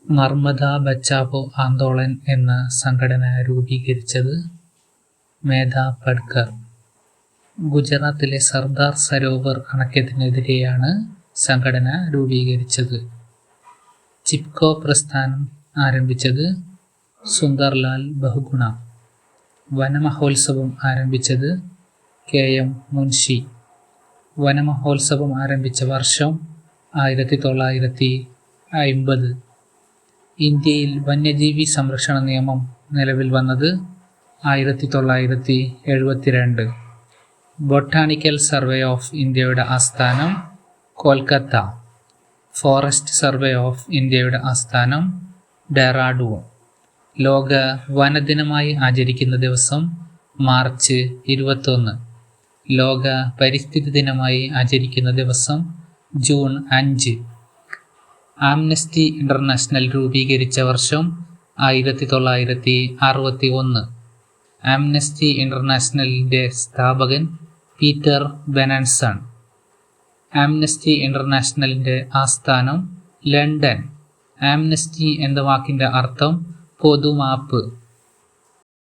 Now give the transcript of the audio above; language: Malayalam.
നർമ്മദ ബച്ചാവോ ആന്തോളൻ എന്ന സംഘടന രൂപീകരിച്ചത് മേധാ പട്കർ. ഗുജറാത്തിലെ സർദാർ സരോവർ അണക്കെട്ടിനെതിരെയാണ് സംഘടന രൂപീകരിച്ചത്. ചിപ്കോ പ്രസ്ഥാനം ആരംഭിച്ചത് സുന്ദർലാൽ ബഹുഗുണ. വനമഹോത്സവം ആരംഭിച്ചത് KM മുൻഷി. വനമഹോത്സവം ആരംഭിച്ച വർഷം 1950. ഇന്ത്യയിൽ വന്യജീവി സംരക്ഷണ നിയമം നിലവിൽ വന്നത് 1972. ബൊട്ടാണിക്കൽ സർവേ ഓഫ് ഇന്ത്യയുടെ ആസ്ഥാനം കൊൽക്കത്ത. ഫോറസ്റ്റ് സർവേ ഓഫ് ഇന്ത്യയുടെ ആസ്ഥാനം ഡെറാഡൂൺ. ലോക വനദിനമായി ആചരിക്കുന്ന ദിവസം മാർച്ച് 21. ലോക പരിസ്ഥിതി ദിനമായി ആചരിക്കുന്ന ദിവസം ജൂൺ 5. ആംനസ്റ്റി ഇന്റർനാഷണൽ രൂപീകരിച്ച വർഷം 1961. ആംനസ്റ്റി ഇന്റർനാഷണലിന്റെ സ്ഥാപകൻ പീറ്റർ ബെനൻസൺ. ആംനസ്റ്റി ഇന്റർനാഷണലിന്റെ ആസ്ഥാനം ലണ്ടൻ. ആംനസ്റ്റി എന്ന വാക്കിന്റെ അർത്ഥം പൊതുമാപ്പ്.